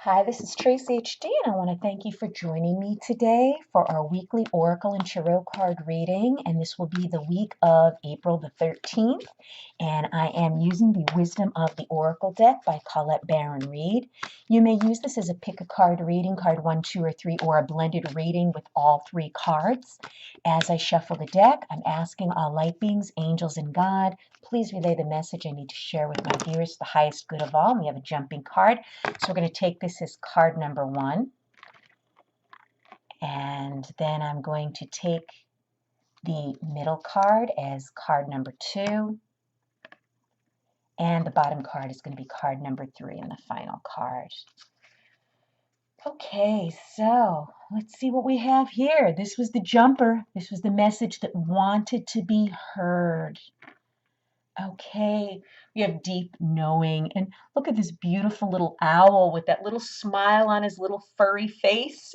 Hi, this is Tracy HD, and I want to thank you for joining me today for our weekly Oracle and Tarot card reading. And this will be the week of April the 13th. And I am using the Wisdom of the Oracle deck by Colette Baron Reid. You may use this as a pick a card reading, card 1, 2, or 3, or a blended reading with all three cards. As I shuffle the deck, I'm asking all light beings, angels, and God, please relay the message I need to share with my viewers, the highest good of all. And we have a jumping card. So we're going to take this as card number 1, and then I'm going to take the middle card as card number 2, and the bottom card is going to be card number 3 and the final card. Okay, so let's see what we have here. This was the jumper. This was the message that wanted to be heard. Okay, we have deep knowing. And look at this beautiful little owl with that little smile on his little furry face.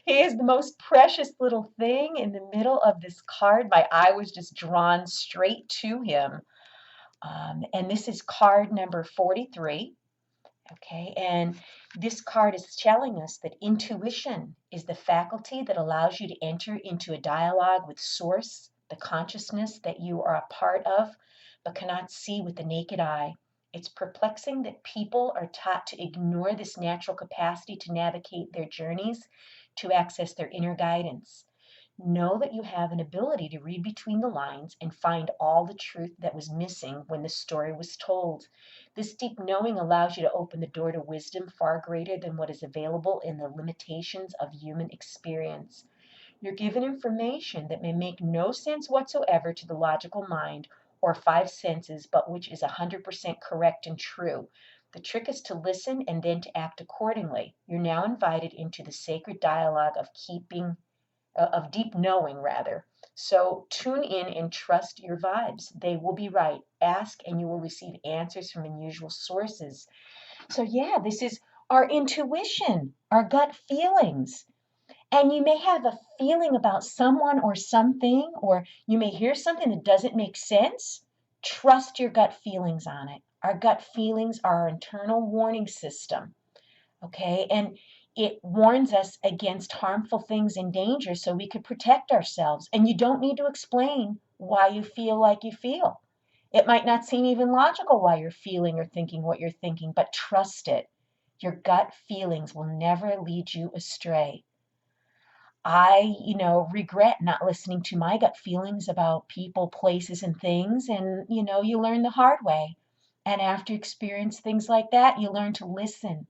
He is the most precious little thing in the middle of this card. My eye was just drawn straight to him. And this is card number 43. Okay, and this card is telling us that intuition is the faculty that allows you to enter into a dialogue with Source, the consciousness that you are a part of, but cannot see with the naked eye. It's perplexing that people are taught to ignore this natural capacity to navigate their journeys, to access their inner guidance. Know that you have an ability to read between the lines and find all the truth that was missing when the story was told. This deep knowing allows you to open the door to wisdom far greater than what is available in the limitations of human experience. You're given information that may make no sense whatsoever to the logical mind or five senses, but which is 100% correct and true. The trick is to listen and then to act accordingly. You're now invited into the sacred dialogue of deep knowing rather. So tune in and trust your vibes. They will be right. Ask and you will receive answers from unusual sources. So yeah, this is our intuition, our gut feelings. And you may have a feeling about someone or something, or you may hear something that doesn't make sense. Trust your gut feelings on it. Our gut feelings are our internal warning system. Okay, and it warns us against harmful things and danger so we could protect ourselves. And you don't need to explain why you feel like you feel. It might not seem even logical why you're feeling or thinking what you're thinking, but trust it. Your gut feelings will never lead you astray. I regret not listening to my gut feelings about people, places, and things. And, you learn the hard way. And after you experience things like that, you learn to listen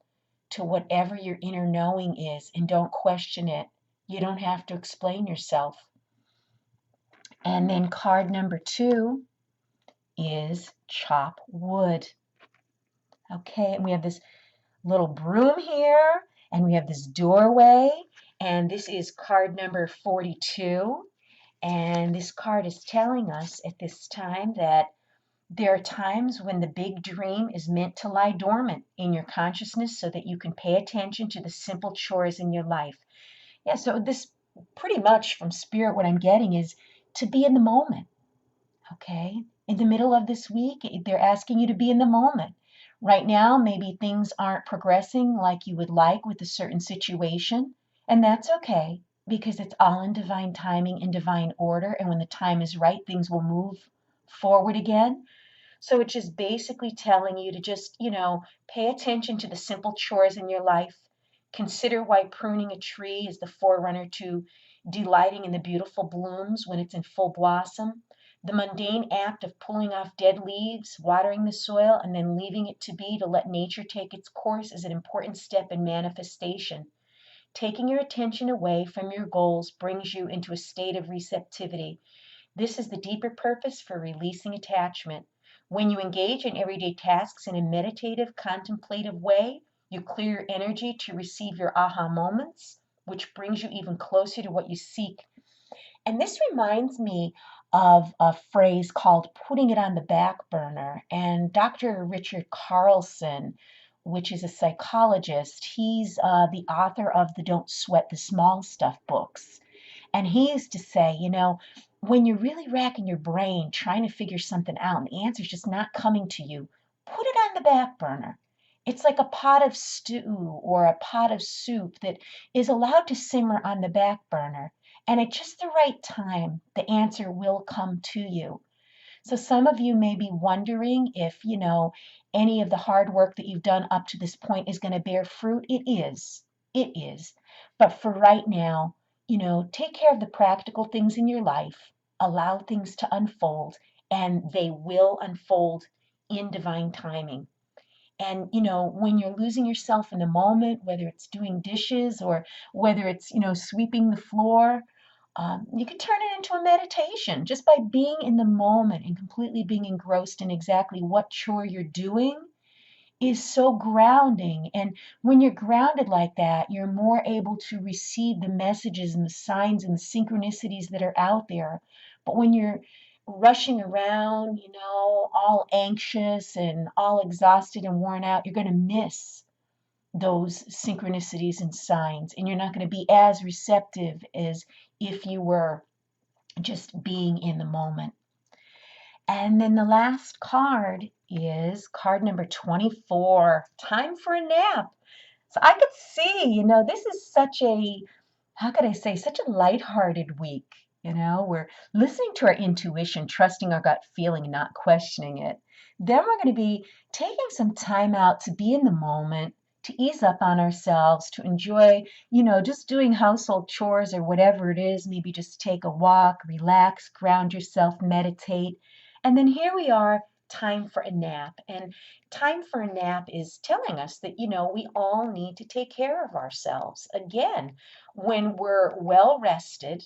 to whatever your inner knowing is and don't question it. You don't have to explain yourself. And then card number 2 is chop wood. Okay, and we have this little broom here, and we have this doorway, and this is card number 42. And this card is telling us at this time that there are times when the big dream is meant to lie dormant in your consciousness so that you can pay attention to the simple chores in your life. Yeah, so this pretty much from Spirit, what I'm getting is to be in the moment, okay? In the middle of this week, they're asking you to be in the moment. Right now, maybe things aren't progressing like you would like with a certain situation, and that's okay because it's all in divine timing and divine order. And when the time is right, things will move forward again. So it's just basically telling you to just, pay attention to the simple chores in your life. Consider why pruning a tree is the forerunner to delighting in the beautiful blooms when it's in full blossom. The mundane act of pulling off dead leaves, watering the soil, and then leaving it to be to let nature take its course is an important step in manifestation. Taking your attention away from your goals brings you into a state of receptivity. This is the deeper purpose for releasing attachment. When you engage in everyday tasks in a meditative, contemplative way, you clear your energy to receive your aha moments, which brings you even closer to what you seek. And this reminds me of a phrase called putting it on the back burner. And Dr. Richard Carlson, which is a psychologist, he's the author of the Don't Sweat the Small Stuff books. And he used to say, when you're really racking your brain trying to figure something out and the answer's just not coming to you, put it on the back burner It's like a pot of stew or a pot of soup that is allowed to simmer on the back burner. And at just the right time, the answer will come to you. So some of you may be wondering if, any of the hard work that you've done up to this point is going to bear fruit. It is. It is. But for right now, take care of the practical things in your life, allow things to unfold, and they will unfold in divine timing. And, when you're losing yourself in the moment, whether it's doing dishes or whether it's, sweeping the floor, you can turn it into a meditation just by being in the moment and completely being engrossed in exactly what chore you're doing is so grounding. And when you're grounded like that, you're more able to receive the messages and the signs and the synchronicities that are out there. But when you're rushing around, all anxious and all exhausted and worn out, you're going to miss those synchronicities and signs, and you're not going to be as receptive as if you were just being in the moment. And then the last card is card number 24, time for a nap. So I could see, this is such a, how could I say, such a lighthearted week. We're listening to our intuition, trusting our gut feeling, not questioning it. Then we're going to be taking some time out to be in the moment, to ease up on ourselves, to enjoy, just doing household chores or whatever it is. Maybe just take a walk, relax, ground yourself, meditate. And then here we are, time for a nap. And time for a nap is telling us that, we all need to take care of ourselves. Again, when we're well rested,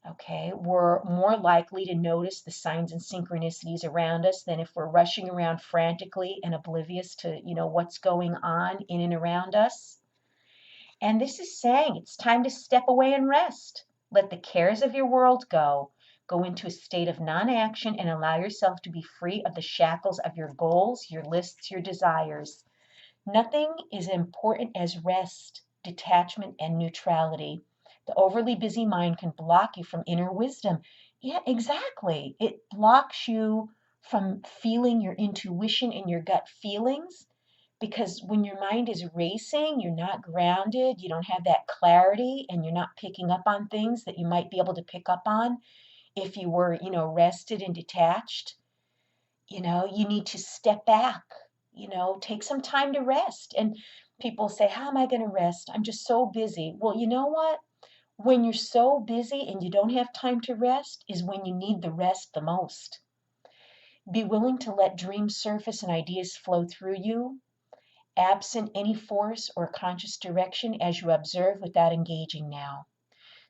okay, we're more likely to notice the signs and synchronicities around us than if we're rushing around frantically and oblivious to, what's going on in and around us. And this is saying it's time to step away and rest. Let the cares of your world go. Go into a state of non-action and allow yourself to be free of the shackles of your goals, your lists, your desires. Nothing is important as rest, detachment, and neutrality. The overly busy mind can block you from inner wisdom. Yeah, exactly. It blocks you from feeling your intuition and your gut feelings, because when your mind is racing, you're not grounded, you don't have that clarity, and you're not picking up on things that you might be able to pick up on if you were, rested and detached. You need to step back, take some time to rest. And people say, how am I going to rest? I'm just so busy. Well, you know what? When you're so busy and you don't have time to rest is when you need the rest the most. Be willing to let dreams surface and ideas flow through you, absent any force or conscious direction as you observe without engaging now.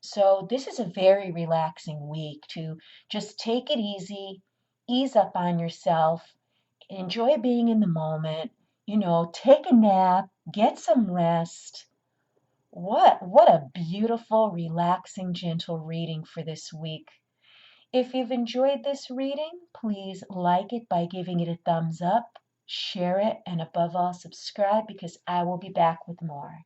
So this is a very relaxing week to just take it easy, ease up on yourself, enjoy being in the moment, take a nap, get some rest. What a beautiful, relaxing, gentle reading for this week. If you've enjoyed this reading, please like it by giving it a thumbs up, share it, and above all, subscribe, because I will be back with more.